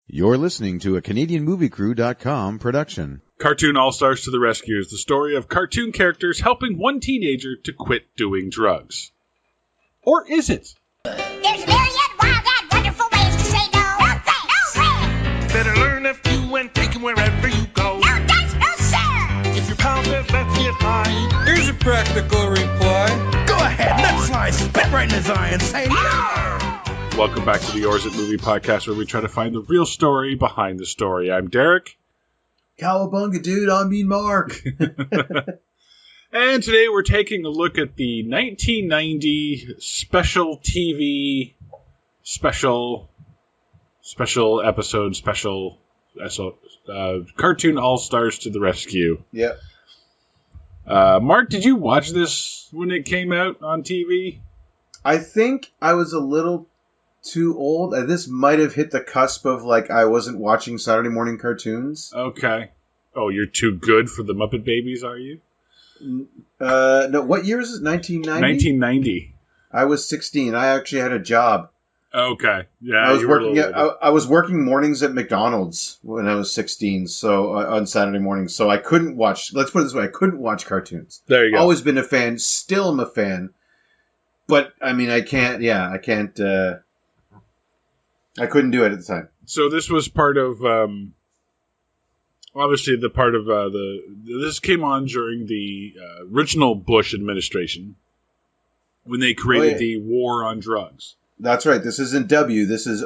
You're listening to a CanadianMovieCrew.com production. Cartoon All-Stars to the Rescue is the story of cartoon characters helping one teenager to quit doing drugs. Or is it? There's a myriad wild and wonderful ways to say no. No thanks. No way. Better learn a few and take them wherever you go. No thanks. No sir. If your pal says let's get high, Here's a practical reply. go ahead, let's fly, spit right in his eye and say no. Welcome back to the Yours It Movie podcast, where we try to find the real story behind the story. I'm Derek. Cowabunga, dude, I mean Mark. And today we're taking a look at the 1990 special TV special episode, Cartoon All-Stars to the Rescue. Yep. Mark, did you watch this when it came out on TV? I think I was a little too old. This might have hit the cusp of, like, I wasn't watching Saturday morning cartoons. Okay. Oh, you're too good for the Muppet Babies, are you? No, what year is it? 1990? 1990. I was 16. I actually had a job. Okay. Yeah, I was you were a working little older. I was working mornings at McDonald's when I was 16, so on Saturday mornings. So I couldn't watch, let's put it this way, I couldn't watch cartoons. There you go. Always been a fan, still am a fan. But, I mean, I couldn't do it at the time. So this was part of, obviously the part of this came on during the original Bush administration when they created the war on drugs. That's right. This isn't W. This is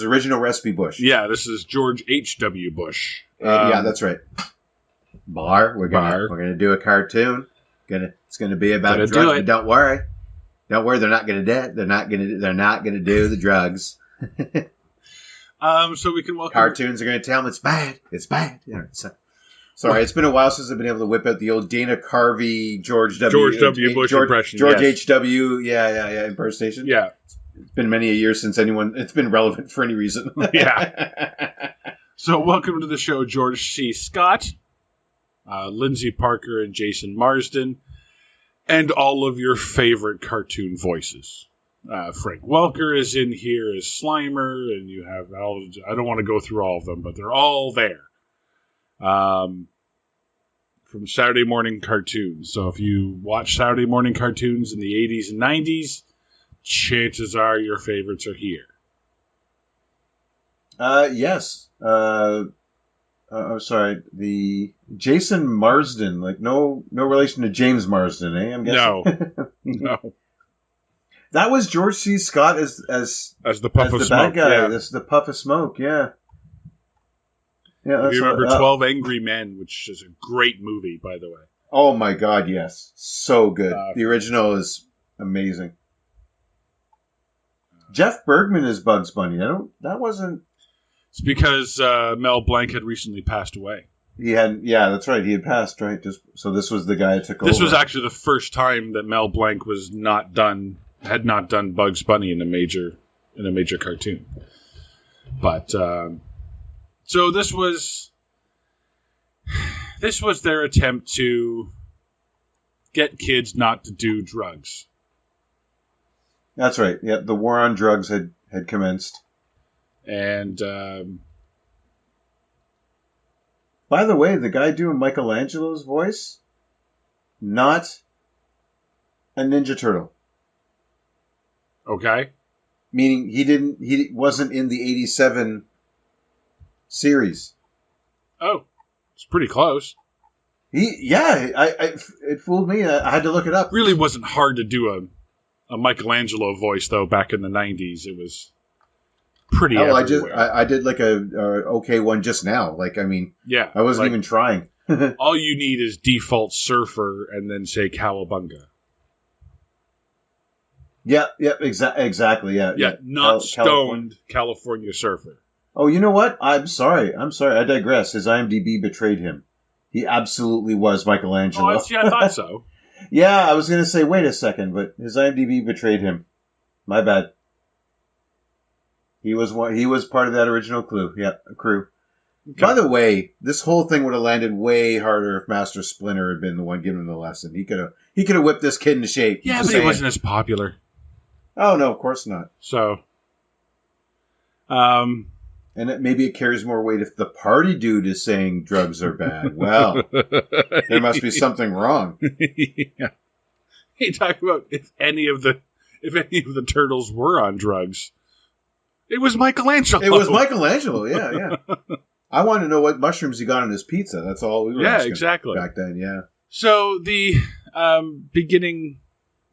original recipe Bush. Yeah, this is George H.W. Bush. Yeah, that's right. We're gonna do a cartoon. It's gonna be about drugs. But don't worry, they're not gonna do. They're not gonna do the drugs. So we can welcome cartoons are going to tell them it's bad. It's bad. Yeah, sorry, it's been a while since I've been able to whip out the old Dana Carvey, George W. Bush impression. George H.W. Yeah, impersonation. Yeah, it's been many a year since it's been relevant for any reason. Yeah. So welcome to the show, George C. Scott, Lindsay Parker, and Jason Marsden, and all of your favorite cartoon voices. Frank Welker is in here as Slimer, and you have I don't want to go through all of them, but they're all there. From Saturday morning cartoons. So if you watch Saturday morning cartoons in the 80s and 90s, chances are your favorites are here. Yes. I'm sorry. The Jason Marsden, like no relation to James Marsden, eh? I'm guessing. No. That was George C. Scott as the puff of the smoke. bad guy. Yeah. This is the puff of smoke. Yeah. Yeah. That's you remember 12 Angry Men, which is a great movie, by the way. Oh my God, yes, so good. The original is amazing. Jeff Bergman is Bugs Bunny. That wasn't. It's because Mel Blanc had recently passed away. Yeah, that's right. He had passed, right? So this was the guy who took over. This was actually the first time that Mel Blanc had not done Bugs Bunny in a major cartoon. But so this was their attempt to get kids not to do drugs. That's right. Yeah, the war on drugs had commenced. And by the way, the guy doing Michelangelo's voice, not a Ninja Turtle. Okay. Meaning he wasn't in the 87 series. Oh, it's pretty close. It fooled me. I had to look it up. Really wasn't hard to do a Michelangelo voice though back in the 90s. It was pretty everywhere. I did like a okay one just now. Like, I mean, yeah, I wasn't even trying. All you need is default surfer and then say cowabunga. Yeah, exactly. Yeah, not stoned California surfer. Oh, you know what? I'm sorry. I digress. His IMDb betrayed him. He absolutely was Michelangelo. Oh, I thought so. Yeah, I was going to say, wait a second, but his IMDb betrayed him. My bad. He was part of that original crew. Okay. By the way, this whole thing would have landed way harder if Master Splinter had been the one giving him the lesson. He could have whipped this kid into shape. Yeah, but he wasn't as popular. Oh, no, of course not. So, And And maybe it carries more weight if the party dude is saying drugs are bad. Well, there must be something wrong. Yeah. He talked about if any of the turtles were on drugs. It was Michelangelo. It was Michelangelo, yeah. I want to know what mushrooms he got on his pizza. That's all we were asking exactly. back then, yeah. So the beginning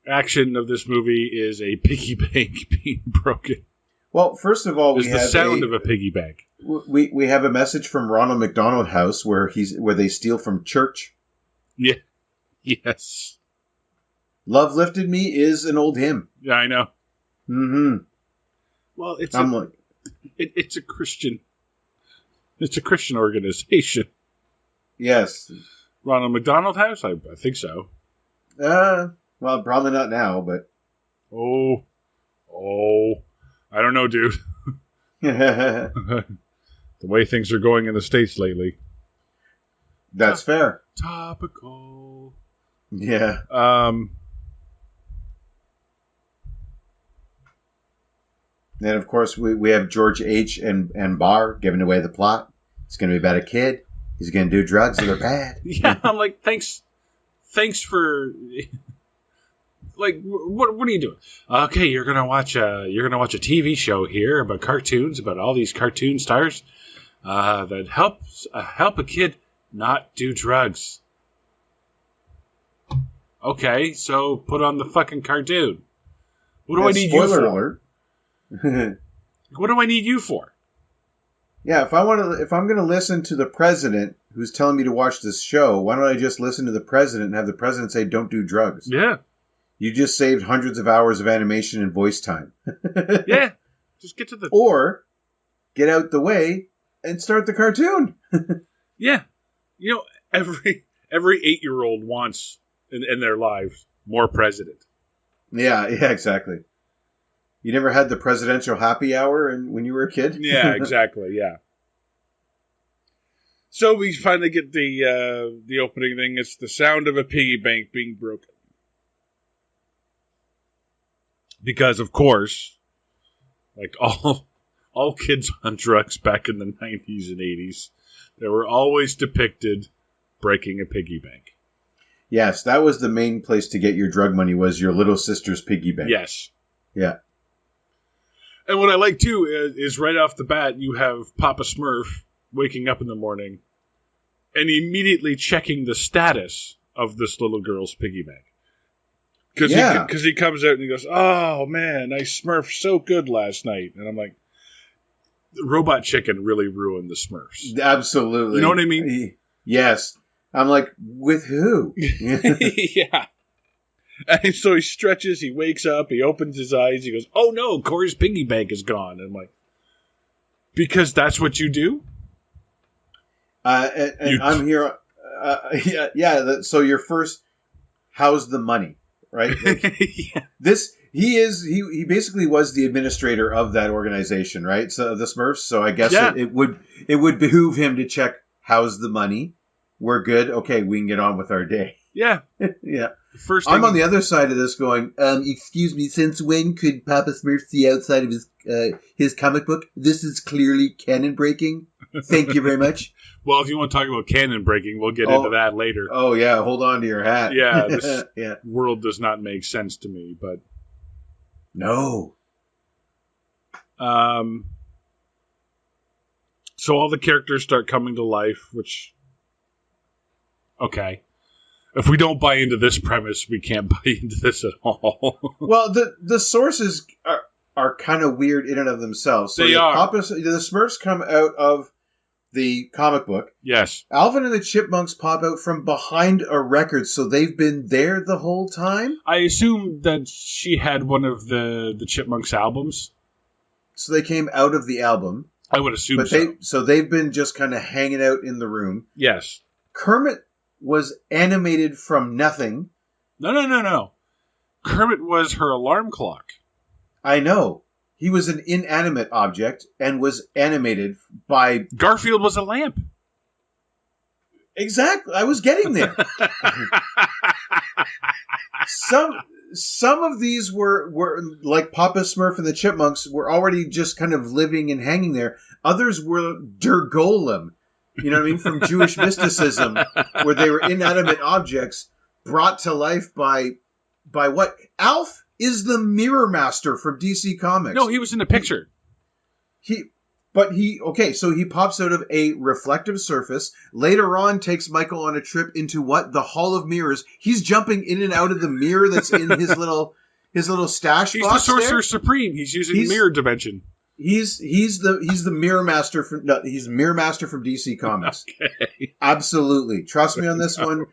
action of this movie is a piggy bank being broken. Well, first of all, There's the sound of a piggy bank. We have a message from Ronald McDonald House where they steal from church. Yeah. Yes. Love Lifted Me is an old hymn. Yeah, I know. Mm-hmm. Well, it's a Christian. It's a Christian organization. Yes. Ronald McDonald House? I think so. Well, probably not now, but... Oh. I don't know, dude. The way things are going in the States lately. That's fair. Topical. Yeah. Then, of course, we have George H. and Barr giving away the plot. It's going to be about a kid. He's going to do drugs that are bad. Yeah, I'm like, thanks for, like, what are you doing? Okay, you're gonna watch a TV show here about cartoons, about all these cartoon stars that help a kid not do drugs. Okay, so put on the fucking cartoon. What do I need you for? Spoiler alert. What do I need you for? Yeah, if I'm going to listen to the president who's telling me to watch this show, why don't I just listen to the president and have the president say, "Don't do drugs"? Yeah. You just saved hundreds of hours of animation and voice time. Yeah. Just get to the... Or get out the way and start the cartoon. Yeah. You know, every 8-year-old wants in their lives more president. Yeah, exactly. You never had the presidential happy hour when you were a kid? Yeah, exactly, yeah. So we finally get the opening thing. It's the sound of a piggy bank being broken. Because, of course, like all kids on drugs back in the 90s and 80s, they were always depicted breaking a piggy bank. Yes, that was the main place to get your drug money, was your little sister's piggy bank. Yes. Yeah. And what I like, too, is right off the bat, you have Papa Smurf waking up in the morning and immediately checking the status of this little girl's piggy bank. Because he comes out and he goes, "Oh, man, I smurfed so good last night." And I'm like, Robot Chicken really ruined the Smurfs. Absolutely. You know what I mean? Yes. I'm like, with who? Yeah. And so he stretches, he wakes up, he opens his eyes, he goes, "Oh no, Corey's piggy bank is gone." And I'm like, because that's what you do? I'm here. So your first, how's the money, right? Like, Yeah. He basically was the administrator of that organization, right? So the Smurfs. So I guess it would behoove him to check, how's the money? We're good. Okay, we can get on with our day. Yeah. Yeah. First I'm on the other side of this going, excuse me, since when could Papa Smurf see outside of his comic book? This is clearly canon breaking. Thank you very much. Well, if you want to talk about canon breaking, we'll get into that later. Oh, yeah, hold on to your hat. Yeah, this yeah. world does not make sense to me, but... No. So all the characters start coming to life, which... Okay. If we don't buy into this premise, we can't buy into this at all. Well, the sources are kind of weird in and of themselves. So they are. The Smurfs come out of the comic book. Yes. Alvin and the Chipmunks pop out from behind a record, so they've been there the whole time? I assume that she had one of the Chipmunks albums. So they came out of the album. I would assume so. So they've been just kind of hanging out in the room. Yes. Kermit was animated from nothing. No. Kermit was her alarm clock. I know. He was an inanimate object and was animated by... Garfield was a lamp. Exactly. I was getting there. Some of these were like Papa Smurf and the Chipmunks were already just kind of living and hanging there. Others were Der Golem, you know what I mean, from Jewish mysticism, where they were inanimate objects brought to life by what? Alf is the Mirror Master from DC Comics. No, he was in the picture. So he pops out of a reflective surface. Later on, takes Michael on a trip into what? The Hall of Mirrors. He's jumping in and out of the mirror that's in his little stash He's box. the Sorcerer there. Supreme. He's using mirror dimension. He's the Mirror Master from he's Mirror Master from DC Comics. Okay. Absolutely, trust me on this one.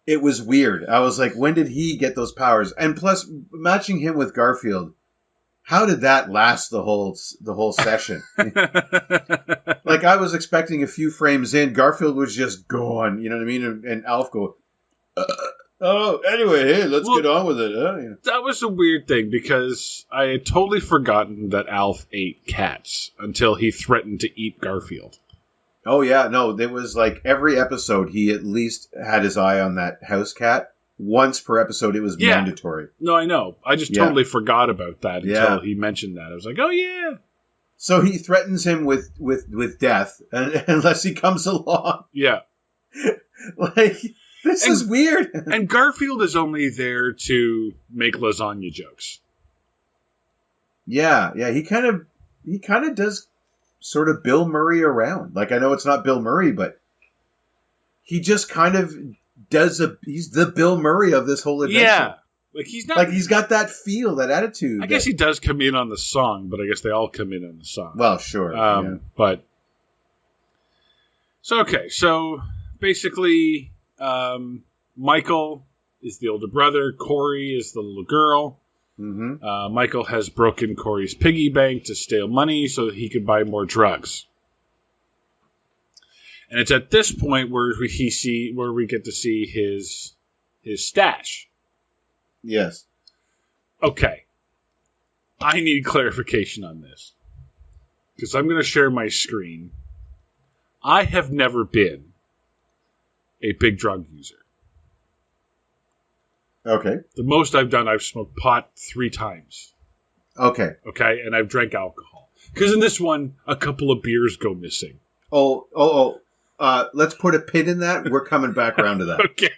It was weird. I was like, when did he get those powers? And plus, matching him with Garfield. How did that last the whole session? Like, I was expecting a few frames in, Garfield was just gone, you know what I mean? And Alf go, oh, anyway, hey, let's get on with it. You know. That was a weird thing, because I had totally forgotten that Alf ate cats until he threatened to eat Garfield. Oh, yeah, no, there was like every episode he at least had his eye on that house cat. Once per episode, it was mandatory. No, I know. I just totally forgot about that until he mentioned that. I was like, oh, yeah. So he threatens him with death unless he comes along. Yeah. Like, this is weird. And Garfield is only there to make lasagna jokes. Yeah, he kind of does sort of Bill Murray around. Like, I know it's not Bill Murray, but he just kind of he's the Bill Murray of this whole adventure. Yeah. Like, he's not... Like, he's got that feel, that attitude. I guess he does come in on the song, but I guess they all come in on the song. Well, sure. But... So basically, Michael is the older brother. Corey is the little girl. Mm-hmm. Michael has broken Corey's piggy bank to steal money so that he could buy more drugs. And it's at this point where we get to see his stash. Yes. Okay. I need clarification on this. Because I'm going to share my screen. I have never been a big drug user. Okay. The most I've done, I've smoked pot 3 times. Okay. Okay? And I've drank alcohol. Because in this one, a couple of beers go missing. Let's put a pin in that. We're coming back around to that. Okay.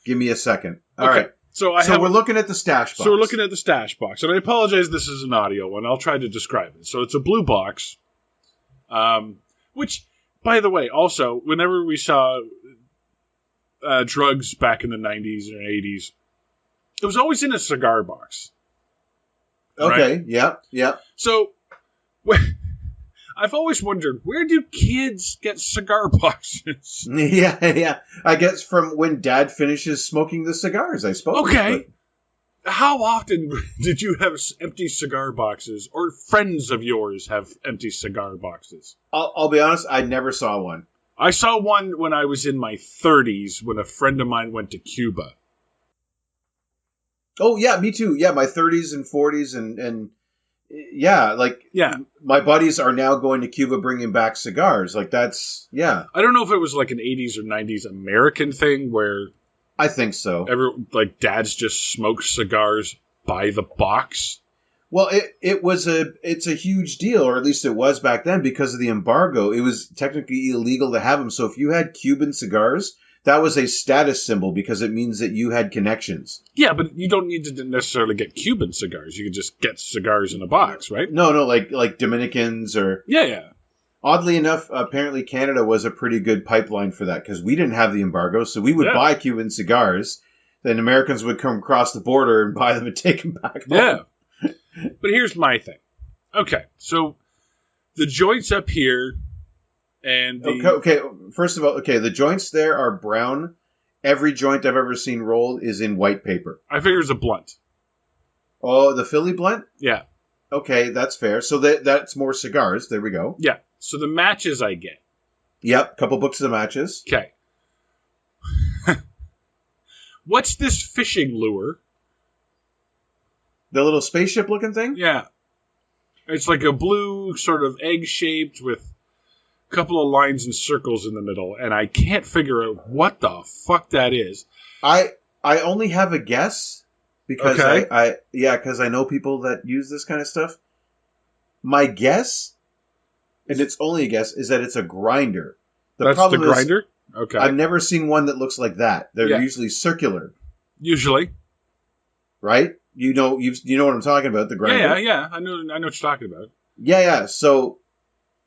Give me a second. All right. So we're looking at the stash box. So we're looking at the stash box. And I apologize, this is an audio one. I'll try to describe it. So it's a blue box. Which, by the way, also, whenever we saw drugs back in the 90s or 80s, it was always in a cigar box. Okay, right? Yeah. So, I've always wondered, where do kids get cigar boxes? Yeah. I guess from when Dad finishes smoking the cigars, I suppose. Okay. But how often did you have empty cigar boxes, or friends of yours have empty cigar boxes? I'll be honest, I never saw one. I saw one when I was in my 30s when a friend of mine went to Cuba. Oh, yeah, me too. Yeah, my 30s and 40s and yeah, my buddies are now going to Cuba bringing back cigars. Like, that's, yeah. I don't know if it was like an 80s or 90s American thing where... I think so. Dads just smoke cigars by the box. Well, it's a huge deal, or at least it was back then, because of the embargo. It was technically illegal to have them. So if you had Cuban cigars, that was a status symbol because it means that you had connections. Yeah, but you don't need to necessarily get Cuban cigars. You could just get cigars in a box, right? No, like Dominicans or... Yeah. Oddly enough, apparently Canada was a pretty good pipeline for that because we didn't have the embargo, so we would buy Cuban cigars. Then Americans would come across the border and buy them and take them back home. Yeah. But here's my thing. Okay, so the joints up here and the... Okay, first of all, the joints there are brown. Every joint I've ever seen rolled is in white paper. I figure it's a blunt. Oh, the Philly blunt? Yeah. Okay, that's fair. So that's more cigars. There we go. Yeah. So the matches I get. Yep, couple books of the matches. Okay. What's this fishing lure? The little spaceship looking thing? Yeah. It's like a blue sort of egg-shaped with a couple of lines and circles in the middle, and I can't figure out what the fuck that is. I only have a guess because because I know people that use this kind of stuff. My guess and it's only a guess, is that it's a grinder. That's the grinder? Okay. I've never seen one that looks like that. They're Yeah. usually circular, Usually. right? You know what I'm talking about, the grinder. Yeah. I know what you're talking about. Yeah. So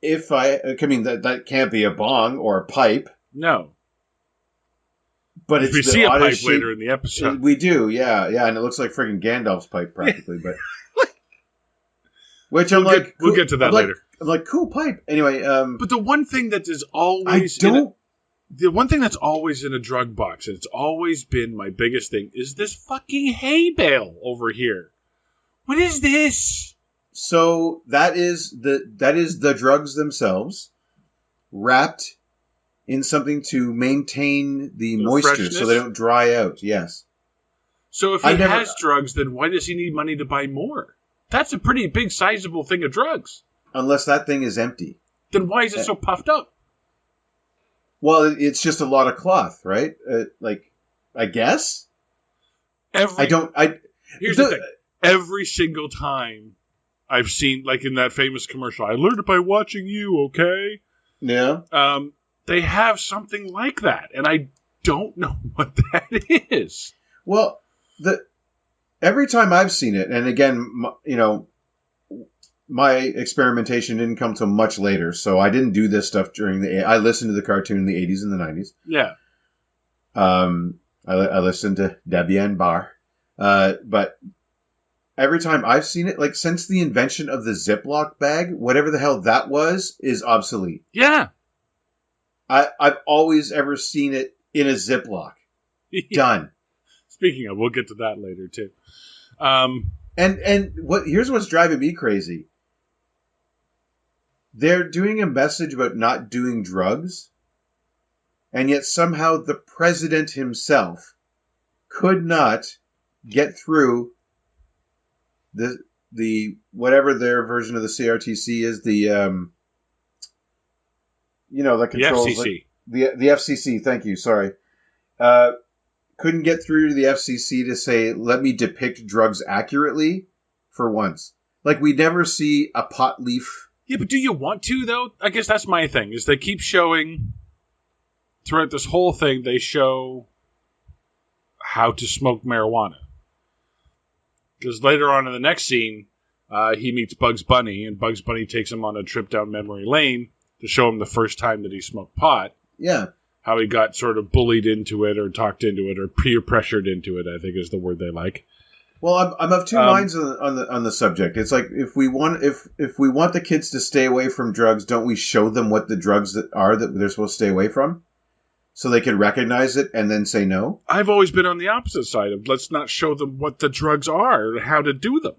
if that can't be a bong or a pipe, No. but it's We the see a pipe oddest shape. later in the episode. We do, yeah, and it looks like friggin' Gandalf's pipe practically, but which I'm like, We'll get to that later. I'm like, cool pipe. Anyway, But the one thing that is always the one thing that's always in a drug box, and it's always been my biggest thing, is this fucking hay bale over here. What is this? So that is the drugs themselves wrapped in something to maintain the moisture freshness? so they don't dry out. Yes. So if he has drugs, then why does he need money to buy more? That's a pretty big, sizable thing of drugs. Unless that thing is empty. Then why is it so puffed up? Well, it's just a lot of cloth, right? I guess. Here's the thing. Every single time I've seen, like in that famous commercial, I learned it by watching you, okay? Yeah. They have something like that, and I don't know what that is. Well, every time I've seen it, and again, my experimentation didn't come till much later, so I didn't do this stuff I listened to the cartoon in the 80s and the 90s. Yeah. I listened to Debian Bar. But every time I've seen it, like since the invention of the Ziploc bag, whatever the hell that was, is obsolete. Yeah. I've always ever seen it in a Ziploc. Done. Speaking of, we'll get to that later too. And here's what's driving me crazy. They're doing a message about not doing drugs, and yet somehow the president himself could not get through the whatever their version of the CRTC is, the controls, the FCC. The FCC. Thank you. Sorry. Couldn't get through to the FCC to say, let me depict drugs accurately for once. Like, we never see a pot leaf. Yeah, but do you want to, though? I guess that's my thing, is they keep showing, throughout this whole thing, they show how to smoke marijuana. Because later on in the next scene, he meets Bugs Bunny, and Bugs Bunny takes him on a trip down memory lane to show him the first time that he smoked pot. Yeah. How he got sort of bullied into it, or talked into it, or peer pressured into it, I think is the word they like. Well, I'm of two minds on the subject. It's like if we want the kids to stay away from drugs, don't we show them what the drugs that they're supposed to stay away from, so they can recognize it and then say no? I've always been on the opposite side of let's not show them what the drugs are and how to do them.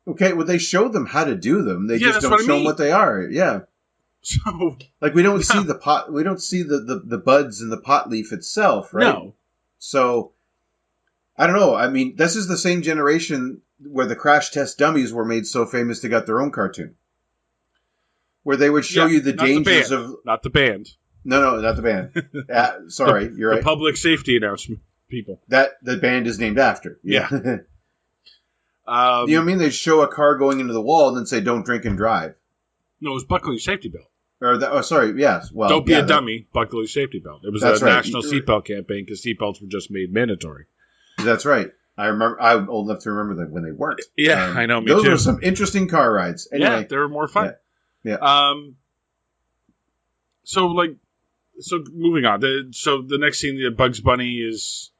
Okay, well they show them how to do them. They just don't show them what they are. Yeah. So like we don't see the pot, we don't see the buds in the pot leaf itself, right? No. So I don't know. I mean, this is the same generation where the Crash Test Dummies were made so famous they got their own cartoon. Where they would show you the dangers of... Not the band. No, not the band. Sorry, you're right. The public safety announcement people. That the band is named after. Yeah. You know what I mean? They show a car going into the wall and then say, don't drink and drive. No, it was buckle your safety belt. Yes. Well, don't be a dummy, buckle your safety belt. It was a right. national seatbelt campaign because seatbelts were just made mandatory. That's right. I remember. I'm old enough to remember that when they weren't. Yeah, I know. Me those too. were some interesting car rides. Anyway, yeah, they were more fun. Yeah. So moving on. So the next scene, Bugs Bunny is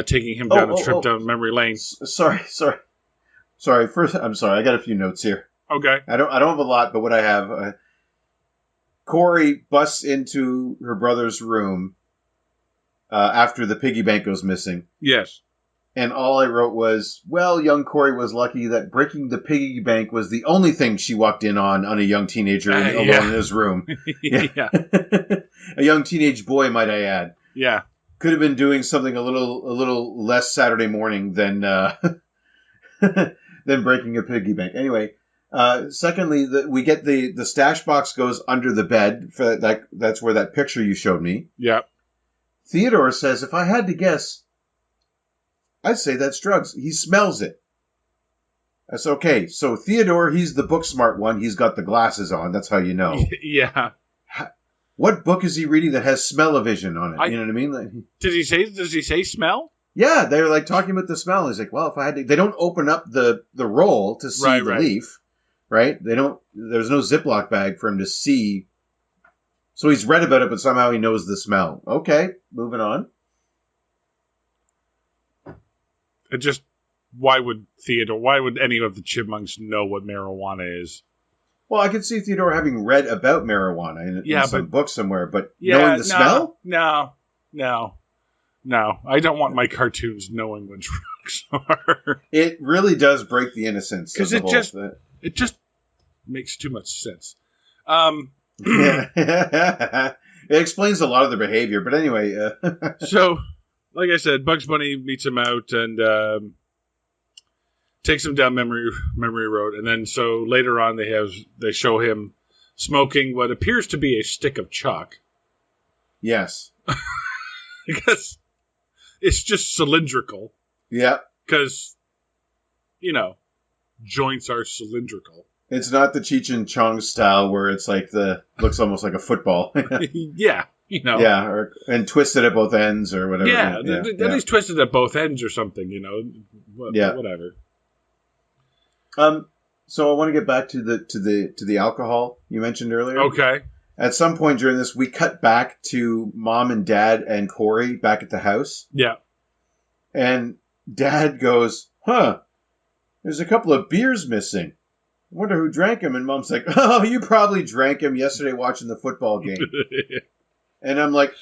taking him down a trip down memory lane. Sorry. First, I'm sorry. I got a few notes here. Okay. I don't have a lot, but what I have, Corey busts into her brother's room after the piggy bank goes missing. Yes. And all I wrote was, well, young Corey was lucky that breaking the piggy bank was the only thing she walked in on a young teenager alone in his room. Yeah. A young teenage boy, might I add. Yeah. Could have been doing something a little less Saturday morning than than breaking a piggy bank. Anyway, secondly, we get the stash box goes under the bed. For that's where that picture you showed me. Yeah. Theodore says, if I had to guess, I'd say that's drugs. He smells it. That's okay. So Theodore, he's the book smart one. He's got the glasses on. That's how you know. Yeah. What book is he reading that has smell-o-vision on it? You know what I mean? Does he say smell? Yeah, they're like talking about the smell. He's like, well, if I had to, they don't open up the roll to see the leaf, right? They don't. There's no Ziploc bag for him to see. So he's read about it, but somehow he knows the smell. Okay, moving on. It just why would any of the chipmunks know what marijuana is? Well, I could see Theodore having read about marijuana in some book somewhere, but knowing the smell? No. I don't want my cartoons knowing what drugs are. It really does break the innocence. Because it just makes too much sense. It explains a lot of their behavior, but anyway. So, like I said, Bugs Bunny meets him out and takes him down memory road, and then so later on they show him smoking what appears to be a stick of chalk. Yes, because it's just cylindrical. Yeah, because joints are cylindrical. It's not the Cheech and Chong style where it's like looks almost like a football. Yeah, Yeah, and twisted at both ends or whatever. Yeah, at least twisted at both ends or something. Whatever. So I want to get back to the alcohol you mentioned earlier. Okay. At some point during this, we cut back to Mom and Dad and Corey back at the house. Yeah. And Dad goes, there's a couple of beers missing. I wonder who drank them. And Mom's like, oh, you probably drank them yesterday watching the football game. And I'm like,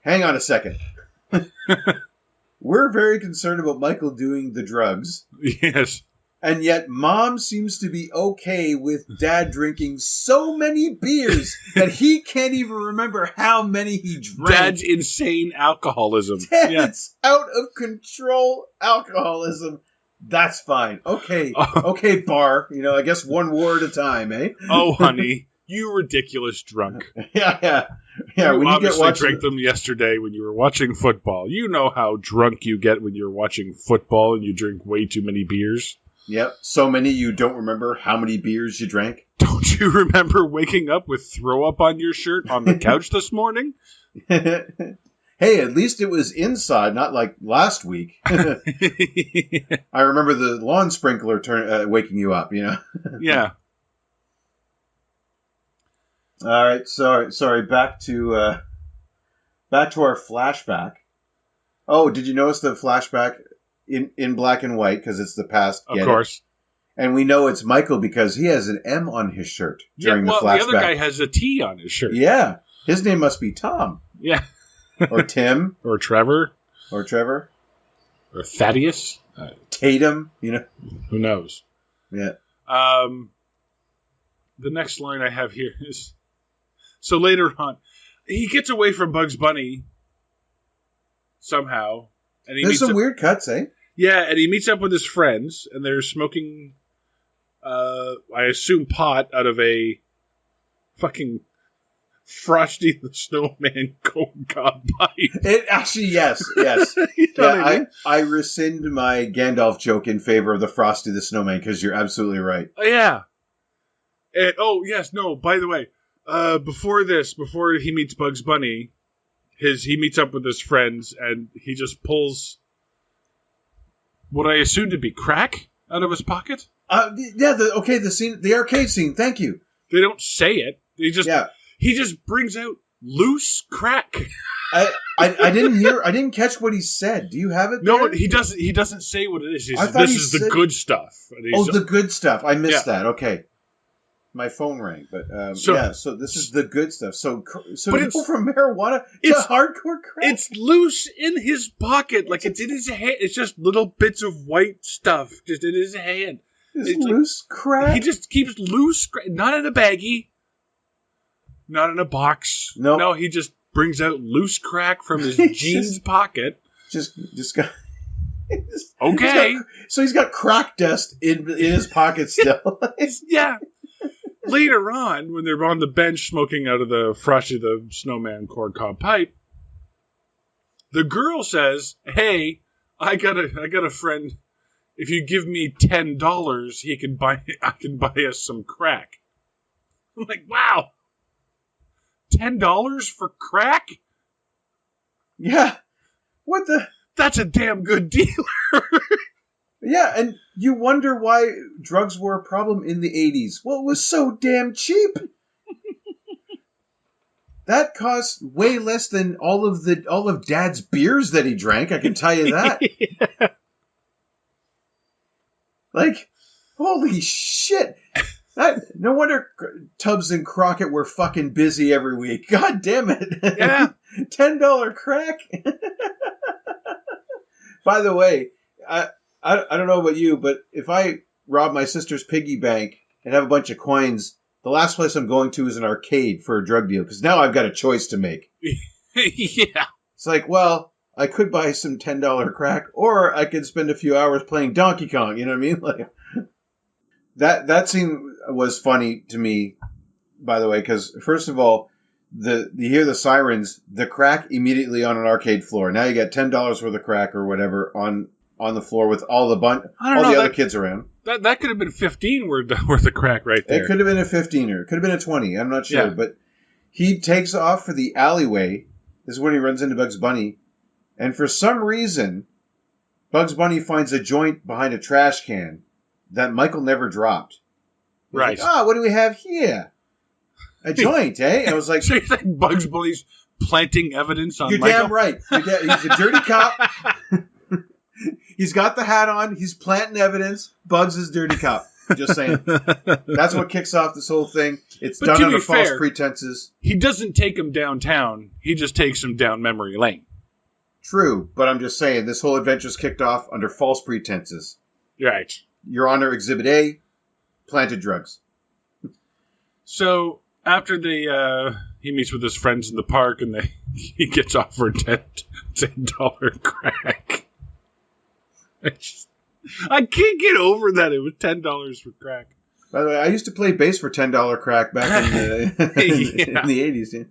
hang on a second. We're very concerned about Michael doing the drugs. Yes. And yet Mom seems to be okay with Dad drinking so many beers that he can't even remember how many he drank. Dad's insane alcoholism. Dad's out of control alcoholism. That's fine. Okay. Okay, Bar. I guess one war at a time, eh? Oh, honey. You ridiculous drunk. Yeah. You obviously drank them yesterday when you were watching football. You know how drunk you get when you're watching football and you drink way too many beers. Yep. So many you don't remember how many beers you drank. Don't you remember waking up with throw up on your shirt on the couch this morning? Hey, at least it was inside, not like last week. I remember the lawn sprinkler waking you up, Yeah. All right. Sorry. Back to our flashback. Oh, did you notice the flashback in black and white because it's the past? Of course. And we know it's Michael because he has an M on his shirt during the flashback. The other guy has a T on his shirt. Yeah. His name must be Tom. Yeah. Or Tim. Or Trevor. Or Trevor. Or Thaddeus. Tatum, Who knows? Yeah. The next line I have here is, so later on, he gets away from Bugs Bunny somehow. And There's some weird cuts, eh? Yeah, and he meets up with his friends, and they're smoking, I assume, pot out of a fucking Frosty the Snowman corn cob pipe. It actually, yes. I rescind my Gandalf joke in favor of the Frosty the Snowman because you're absolutely right. Yeah. And, by the way, before he meets Bugs Bunny, he meets up with his friends and he just pulls what I assume to be crack out of his pocket. The arcade scene. Thank you. They don't say it. He just brings out loose crack. I didn't catch what he said. Do you have it there? No, he doesn't say what it is. This is the good stuff. The good stuff. I missed that. Okay. My phone rang, but so this is the good stuff. So to go from marijuana to hardcore crack? It's loose in his pocket, like it's in his hand. It's just little bits of white stuff just in his hand. It's loose crack? He just keeps loose crack, not in a baggie, not in a box. Nope. No, he just brings out loose crack from his jeans pocket. Just got... Okay. He's got crack dust in his pocket still. Yeah. Later on, when they're on the bench smoking out of the Frosty the Snowman corncob pipe, the girl says, "Hey, I got a friend if you give me $10, I can buy us some crack. I'm like, wow, $10 for crack? Yeah. What the? That's a damn good dealer. Yeah, and you wonder why drugs were a problem in the 80s. Well, it was so damn cheap. That cost way less than all of Dad's beers that he drank, I can tell you that. Yeah. Like, holy shit. No wonder Tubbs and Crockett were fucking busy every week. God damn it. Yeah. $10 crack. By the way, I don't know about you, but if I rob my sister's piggy bank and have a bunch of coins, the last place I'm going to is an arcade for a drug deal, because now I've got a choice to make. Yeah. It's like, well, I could buy some $10 crack, or I could spend a few hours playing Donkey Kong, you know what I mean? Like, that scene was funny to me, by the way, because first of all, you hear the sirens, the crack immediately on an arcade floor. Now you got $10 worth of crack or whatever on the floor with all the other kids around. That could have been 15 worth of crack right there. It could have been a 15er. It could have been a 20. I'm not sure. Yeah. But he takes off for the alleyway. This is when he runs into Bugs Bunny. And for some reason, Bugs Bunny finds a joint behind a trash can that Michael never dropped. He's Right. like, what do we have here? A joint, eh? And I was like, So you think Bugs Bunny's planting evidence on you're Michael? damn right. He's a dirty cop. He's got the hat on. He's planting evidence. Bugs is dirty cop. Just saying. That's what kicks off this whole thing. It's But done to under be false fair, pretenses. He doesn't take him downtown. He just takes him down memory lane. True, but I'm just saying this whole adventure's kicked off under false pretenses. Right. Your Honor, Exhibit A, planted drugs. So after he meets with his friends in the park, and he gets offered $10 crack. I can't get over that it was $10 for crack. By the way, I used to play bass for $10 crack back in the 80s. Yeah.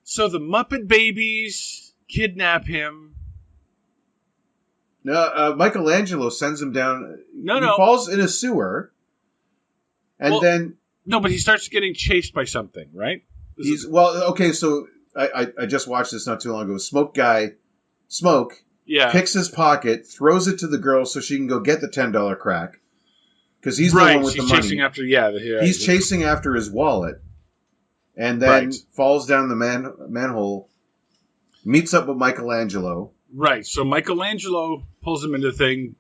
So the Muppet Babies kidnap him. No, Michelangelo sends him down. No. He falls in a sewer, and then No, but he starts getting chased by something, right? okay. So I just watched this not too long ago. Smoke. Yeah. Picks his pocket, throws it to the girl so she can go get the $10 crack. Because he's the one with the money. Chasing after, He's chasing after his wallet. And then falls down the manhole, meets up with Michelangelo. Right, so Michelangelo pulls him into the thing,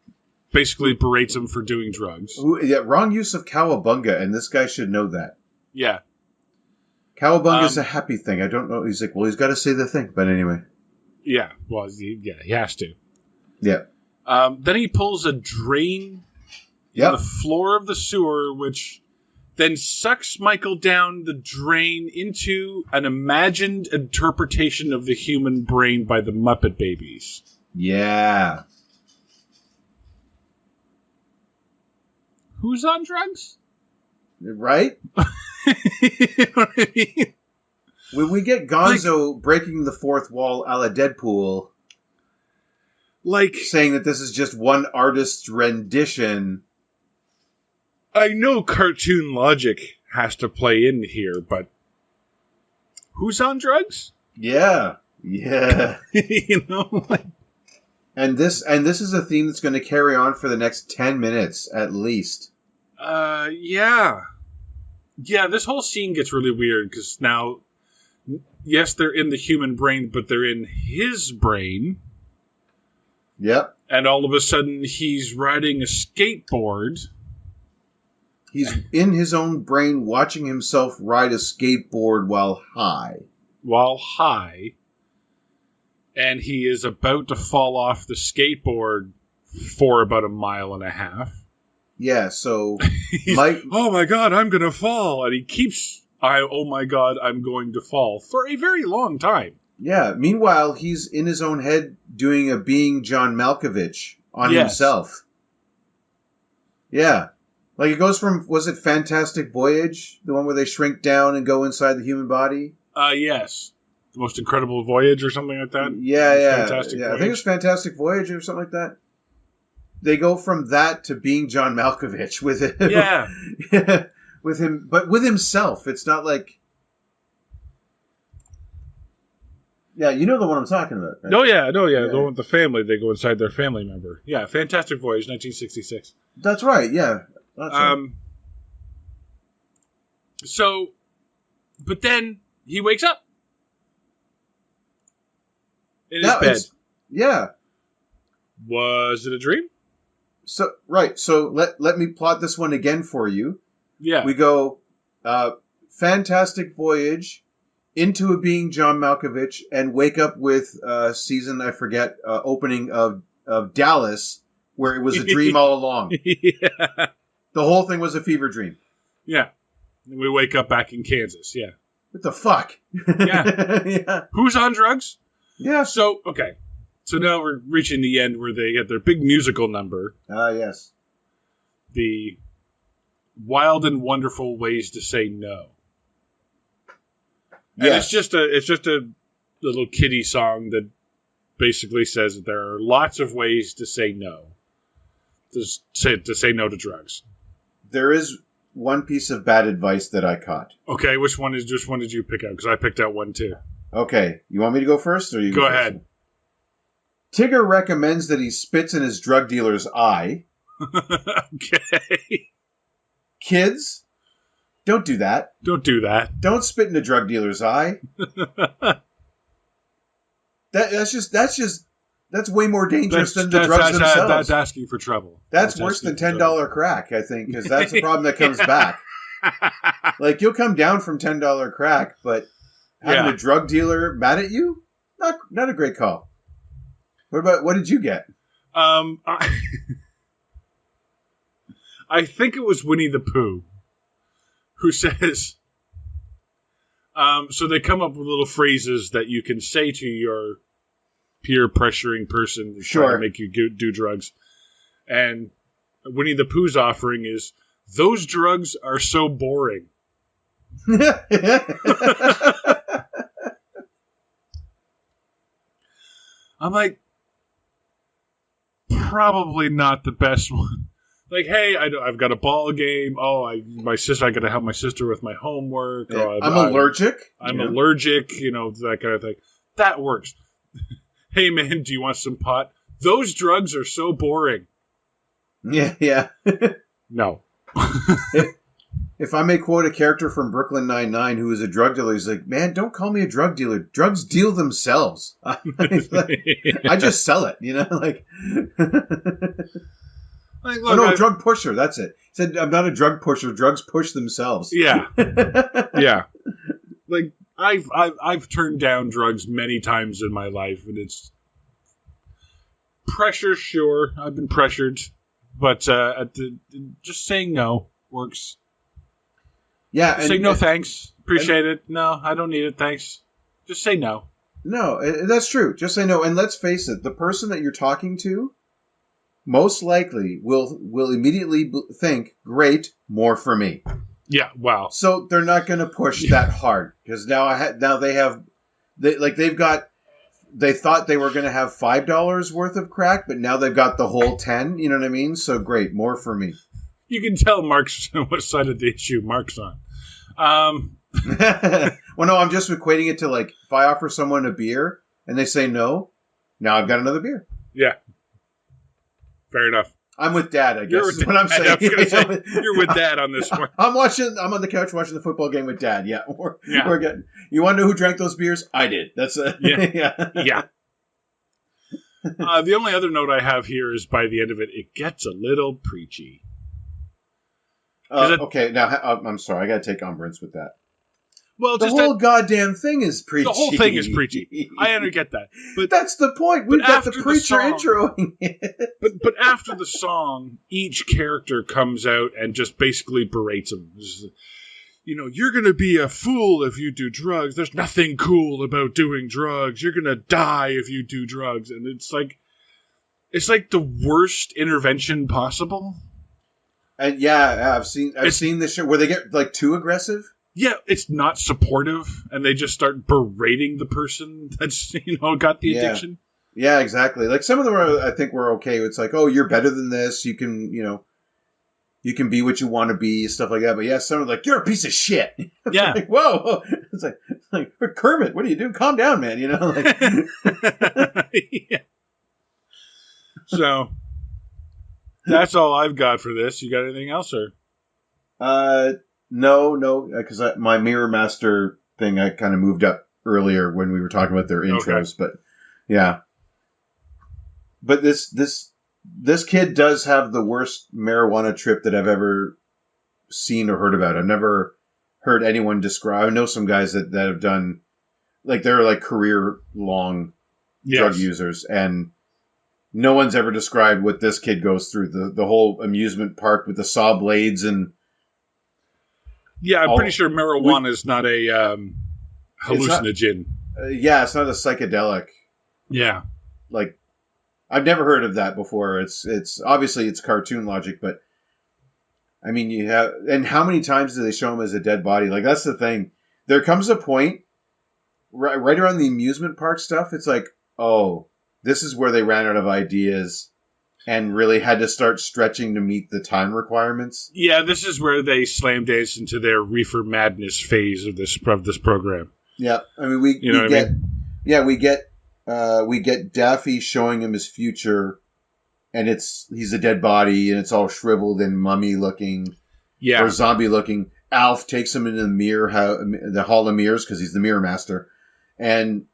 basically berates him for doing drugs. Wrong use of cowabunga, and this guy should know that. Yeah. Cowabunga is a happy thing. I don't know. He's like, well, he's got to say the thing. But anyway. Yeah, well, he has to. Yeah. Then he pulls a drain in the floor of the sewer, which then sucks Michael down the drain into an imagined interpretation of the human brain by the Muppet Babies. Yeah. Who's on drugs? Right? You know what I mean? When we get Gonzo breaking the fourth wall a la Deadpool, saying that this is just one artist's rendition. I know cartoon logic has to play in here, but who's on drugs? Yeah. You know? And this is a theme that's going to carry on for the next 10 minutes at least. Yeah. Yeah, this whole scene gets really weird because now, yes, they're in the human brain, but they're in his brain. Yep. And all of a sudden, he's riding a skateboard. He's in his own brain watching himself ride a skateboard while high. And he is about to fall off the skateboard for about 1.5 miles. Yeah, so... oh my god, I'm going to fall. And he keeps, oh my god, I'm going to fall for a very long time. Yeah, meanwhile, he's in his own head doing a Being John Malkovich on himself. Yeah. Like, it goes from, was it Fantastic Voyage? The one where they shrink down and go inside the human body? Yes. The Most Incredible Voyage or something like that? Yeah. Fantastic Voyage. I think it was Fantastic Voyage or something like that. they go from that to being John Malkovich with him. Yeah. With him, but with himself. It's not like. Yeah, you know the one I'm talking about. Right? No, yeah. The Yeah. one with the family, they go inside their family member. Yeah, Fantastic Voyage, 1966. That's right. Yeah. That's right. So, but then he wakes up in his bed. Yeah. Was it a dream? So right. So let me plot this one again for you. Yeah. We go Fantastic Voyage into a being John Malkovich and wake up with season, I forget, opening of Dallas, where it was a dream all along. Yeah. The whole thing was a fever dream. Yeah. And we wake up back in Kansas. Yeah. What the fuck? Yeah. Yeah. Who's on drugs? Yeah. So, okay. So now we're reaching the end where they get their big musical number. Yes. The Wild and Wonderful Ways to Say No. And Yes. it's just a little kiddie song that basically says that there are lots of ways to say no. To say no to drugs. There is one piece of bad advice that I caught. Okay, which one did you pick out? Because I picked out one too. Okay, you want me to go first, or you Go first? ahead. Tigger recommends that he spits in his drug dealer's eye. Okay. Kids, don't do that. Don't do that. Don't spit in a drug dealer's eye. That's way more dangerous than the drugs themselves. That's asking for trouble. That's worse than $10 crack, I think, because that's the problem that comes back. Like, you'll come down from $10 crack, but having a drug dealer mad at you, not a great call. What did you get? I think it was Winnie the Pooh who says, so they come up with little phrases that you can say to your peer pressuring person to try to make you do drugs. And Winnie the Pooh's offering is, those drugs are so boring. I'm like, probably not the best one. Like, hey, I've got a ball game. Oh, I got to help my sister with my homework. Oh, I'm allergic. I'm allergic. That kind of thing. That works. Hey, man, do you want some pot? Those drugs are so boring. Yeah. No. If I may quote a character from Brooklyn Nine-Nine who is a drug dealer, he's like, man, don't call me a drug dealer. Drugs deal themselves. I just sell it, like... Like, look, drug pusher. That's it. He said, I'm not a drug pusher. Drugs push themselves. Yeah. Yeah. Like, I've turned down drugs many times in my life, and it's pressure, sure. I've been pressured, but just saying no works. Yeah. Say no, thanks. Appreciate it. No, I don't need it. Thanks. Just say no. No, that's true. Just say no. And let's face it, the person that you're talking to most likely will immediately think, great, more for me. Yeah, wow. So they're not going to push that hard because they thought they were going to have $5 worth of crack, but now they've got the whole 10. You know what I mean? So great, more for me. You can tell Mark's what side of the issue Mark's on. Well, no, I'm just equating it to like if I offer someone a beer and they say no, now I've got another beer. Yeah. Fair enough. I'm with Dad, I guess. Is what I'm saying. You're with Dad on this one. I'm on the couch watching the football game with Dad. Yeah, we're getting. You want to know who drank those beers? I did. That's yeah. The only other note I have here is by the end of it, it gets a little preachy. Okay, now I'm sorry. I got to take umbrance with that. Well, the whole goddamn thing is preachy. The whole thing is preachy. I get that, but that's the point. We've got the preacher introing it. But after the song, each character comes out and just basically berates him. You're going to be a fool if you do drugs. There's nothing cool about doing drugs. You're going to die if you do drugs, and it's like the worst intervention possible. And yeah, I've seen this show where they get like too aggressive. Yeah, it's not supportive, and they just start berating the person that's got the addiction. Yeah, exactly. Like some of them I think were okay. It's like, oh, you're better than this. You can, you can be what you want to be, stuff like that. But yeah, some are like, you're a piece of shit. Yeah. Like, whoa. It's like, Kermit, what are you doing? Calm down, man. Like, Yeah. So that's all I've got for this. You got anything else, or? no, because my Mirror Master thing I kind of moved up earlier when we were talking about their intros, but yeah. But this kid does have the worst marijuana trip that I've ever seen or heard about. I've never heard anyone describe. I know some guys that have done, like, they're like career long drug users, and no one's ever described what this kid goes through. The whole amusement park with the saw blades and. Yeah, I'm pretty sure marijuana is not a hallucinogen. It's not a psychedelic. Yeah. Like, I've never heard of that before. It's obviously it's cartoon logic, but I mean, you have, and how many times do they show him as a dead body? Like, that's the thing. There comes a point right around the amusement park stuff. It's like, oh, this is where they ran out of ideas and really had to start stretching to meet the time requirements. Yeah, this is where they slam dance into their reefer madness phase of this program. Yeah, I mean, we get Daffy showing him his future, and he's a dead body, and it's all shriveled and mummy looking, or zombie looking. Alf takes him into the mirror, the Hall of Mirrors, because he's the Mirror Master, and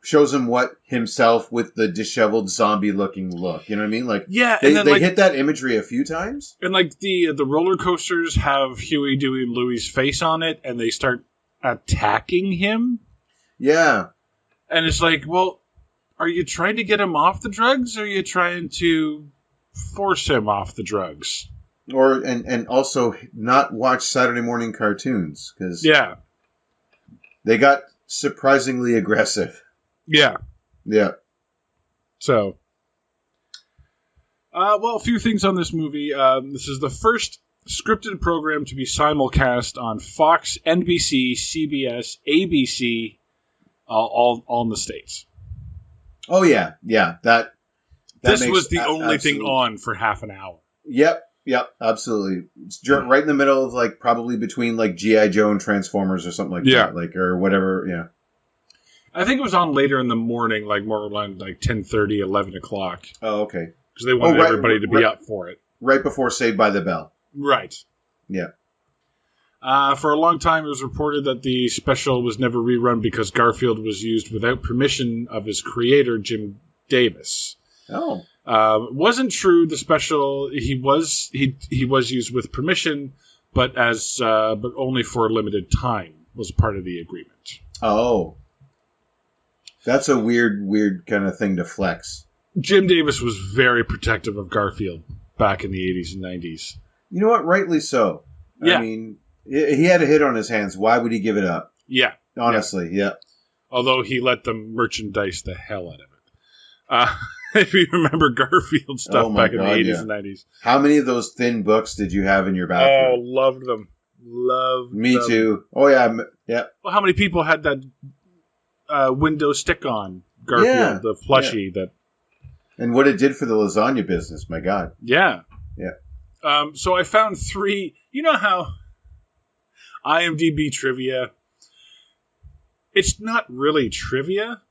shows him what himself with the disheveled zombie looking look. You know what I mean? Like, yeah, they hit that imagery a few times. And like the roller coasters have Huey, Dewey, and Louie's face on it, and they start attacking him. Yeah. And it's like, well, are you trying to get him off the drugs, or are you trying to force him off the drugs? Or and also not watch Saturday morning cartoons, because they got surprisingly aggressive. Yeah. So, a few things on this movie. This is the first scripted program to be simulcast on Fox, NBC, CBS, ABC, all in the States. Oh yeah. That this was the only thing on for half an hour. Yep, absolutely. It's right in the middle of, like, probably between, like, G.I. Joe and Transformers or something like that, like, or whatever. Yeah. I think it was on later in the morning, like more around like 10:30, 11 o'clock. Oh, okay. Because they wanted everybody to be up for it. Right before Saved by the Bell. Right. Yeah. For a long time, it was reported that the special was never rerun because Garfield was used without permission of his creator, Jim Davis. Oh. Wasn't true. The special he was used with permission, but only for a limited time was part of the agreement. Oh. That's a weird kind of thing to flex. Jim Davis was very protective of Garfield back in the 80s and 90s. You know what? Rightly so. Yeah. I mean, he had a hit on his hands. Why would he give it up? Yeah. Honestly, yeah. Although he let them merchandise the hell out of it. If you remember Garfield stuff back in the 80s and 90s. How many of those thin books did you have in your bathroom? Oh, loved them. Me too. Oh, yeah. Well, how many people had that Windows stick-on Garfield, the plushie that... And what it did for the lasagna business, my God. Yeah. Yeah. So I found 3... You know how IMDb trivia... It's not really trivia.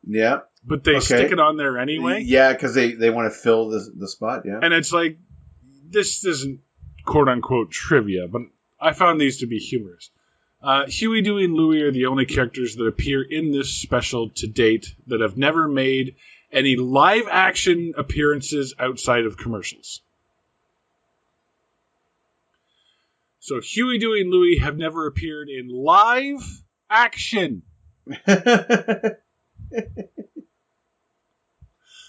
Yeah. But they stick it on there anyway. Yeah, because they want to fill the spot, yeah. And it's like, this isn't quote-unquote trivia, but I found these to be humorous. Huey, Dewey, and Louie are the only characters that appear in this special to date that have never made any live-action appearances outside of commercials. So Huey, Dewey, and Louie have never appeared in live action.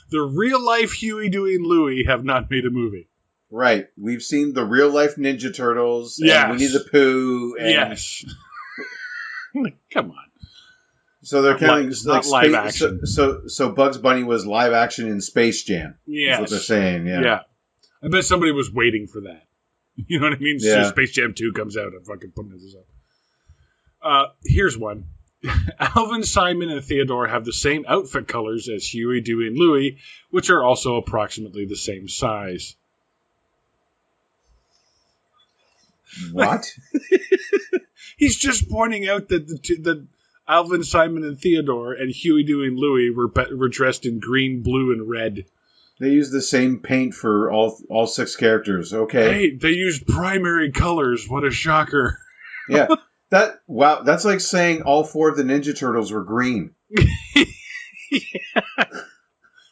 The real-life Huey, Dewey, and Louie have not made a movie. Right. We've seen the real-life Ninja Turtles and Yes. Winnie the Pooh. And Yes. Come on. So they're counting not live action. So Bugs Bunny was live action in Space Jam. Yes. That's what they're saying, yeah. I bet somebody was waiting for that. You know what I mean? Yeah. So Space Jam 2 comes out and fucking putting this up. Here's one. Alvin, Simon, and Theodore have the same outfit colors as Huey, Dewey, and Louie, which are also approximately the same size. What? He's just pointing out that that Alvin, Simon, and Theodore and Huey, Dewey, and Louie were dressed in green, blue, and red. They use the same paint for all 6 characters. Okay. Hey, they used primary colors. What a shocker. Yeah. That's like saying all 4 of the Ninja Turtles were green. Yeah.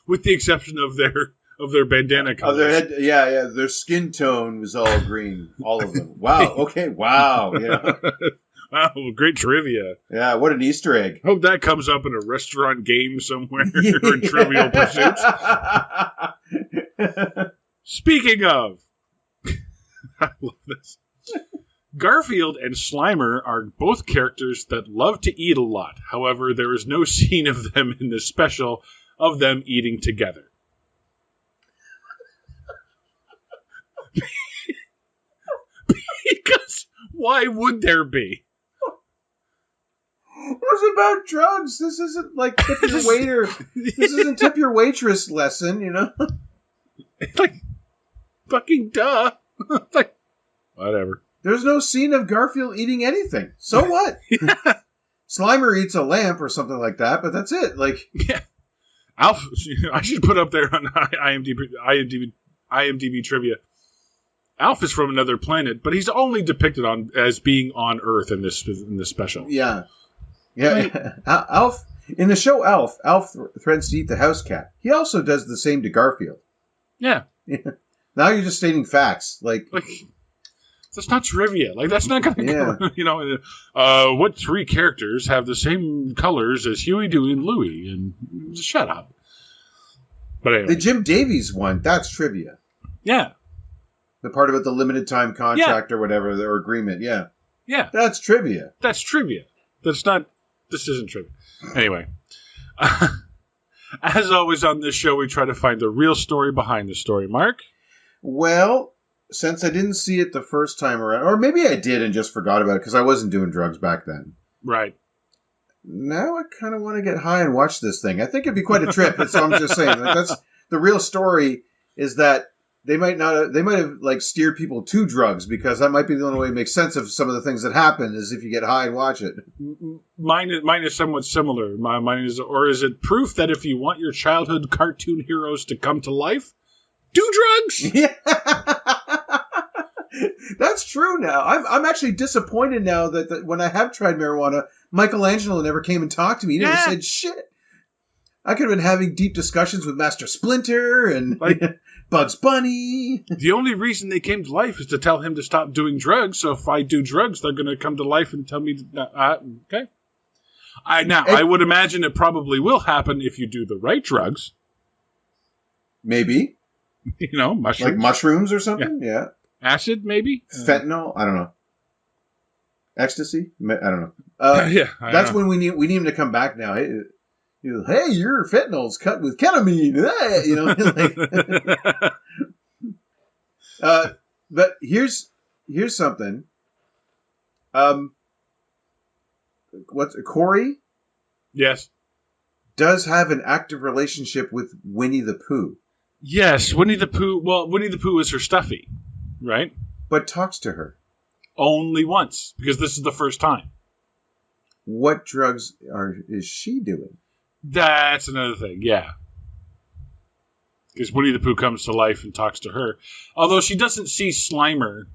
With the exception of their bandana colors. Their skin tone was all green. All of them. Wow. Okay. Wow. Yeah. Wow, great trivia. Yeah, what an Easter egg. Hope that comes up in a restaurant game somewhere or in Trivial Pursuits. Speaking of, I love this. Garfield and Slimer are both characters that love to eat a lot. However, there is no scene of them in this special of them eating together. Because why would there be? It's about drugs. This isn't like tip your waiter. This isn't tip your waitress lesson, you know? Like, fucking duh. Like, whatever. There's no scene of Garfield eating anything. So what? Yeah. Slimer eats a lamp or something like that, but that's it. Like, Yeah. Alf, I should put up there on IMDb trivia. Alf is from another planet, but he's only depicted as being on Earth in this special. yeah. Alf in the show Alf threatens to eat the house cat. He also does the same to Garfield. Yeah. Now you're just stating facts. Like that's not trivia. Like, that's not going to go. You know, what 3 characters have the same colors as Huey, Dewey, and Louie? And shut up. But anyway. the Jim Davies one, that's trivia. Yeah. The part about the limited time contract or whatever, their agreement. Yeah. Yeah. That's trivia. That's trivia. This isn't trivia. Anyway. As always on this show, we try to find the real story behind the story. Mark? Well, since I didn't see it the first time around, or maybe I did and just forgot about it because I wasn't doing drugs back then. Right. Now I kind of want to get high and watch this thing. I think it'd be quite a trip. So I'm just saying, like, that's the real story. Is that they might have like steered people to drugs because that might be the only way to make sense of some of the things that happen is if you get high and watch it. Mine is somewhat similar. Mine is, or is it proof that if you want your childhood cartoon heroes to come to life, do drugs? Yeah. That's true now. I'm actually disappointed now that when I have tried marijuana, Michelangelo never came and talked to me. He never said shit. I could have been having deep discussions with Master Splinter and Bugs Bunny. The only reason they came to life is to tell him to stop doing drugs. So if I do drugs, they're going to come to life and tell me, okay. I would imagine it probably will happen if you do the right drugs. Maybe. You know, mushrooms. Like mushrooms or something? Yeah. Acid, maybe? Fentanyl? I don't know. Ecstasy? I don't know. That's when we need him to come back now. Hey, your fentanyl's cut with ketamine. Hey, you know, like, but here's something. Corey? Yes. Does have an active relationship with Winnie the Pooh. Yes, Winnie the Pooh. Well, Winnie the Pooh is her stuffy, right? But talks to her. Only once, because this is the first time. What drugs is she doing? That's another thing, yeah. Because Winnie the Pooh comes to life and talks to her. Although she doesn't see Slimer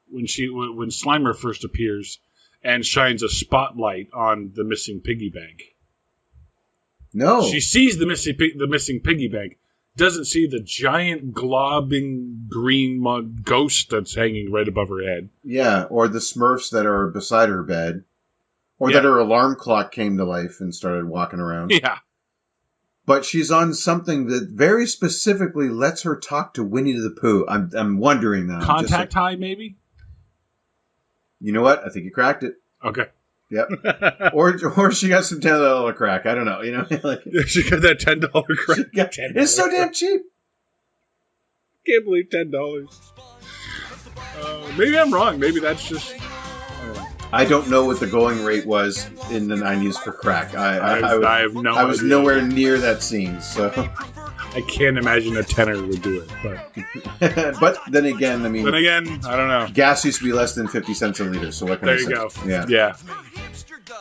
when Slimer first appears and shines a spotlight on the missing piggy bank. No. She sees the missing piggy bank, doesn't see the giant globbing green ghost that's hanging right above her head. Yeah, or the Smurfs that are beside her bed. Or that her alarm clock came to life and started walking around. Yeah. But she's on something that very specifically lets her talk to Winnie the Pooh. I'm wondering now. Contact high, maybe? You know what? I think you cracked it. Okay. Yep. or she got some $10 crack. I don't know. You know, like she got that $10 crack. It's so damn cheap. Can't believe $10. Maybe I'm wrong. Maybe that's just. I don't know what the going rate was in the 90s for crack. I have no I was idea. nowhere near that scene, so. I can't imagine a tenor would do it. But But then again, I mean, I don't know. gas used to be less than 50 cents a liter, so what can I There say? you go. Yeah.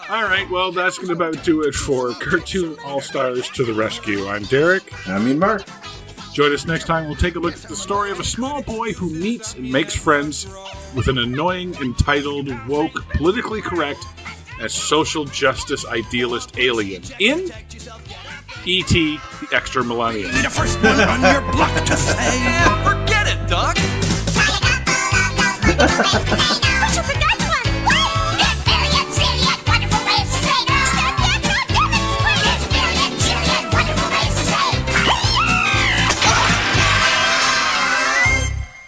All right, well, that's going to about do it for Cartoon All-Stars to the Rescue. I'm Derek. I mean, Mark. Join us next time. We'll take a look at the story of a small boy who meets and makes friends with an annoying, entitled, woke, politically correct, and social justice idealist alien in E.T. the Extra Millennium. Be the first one on your block to say. Forget it, Doc. Hey,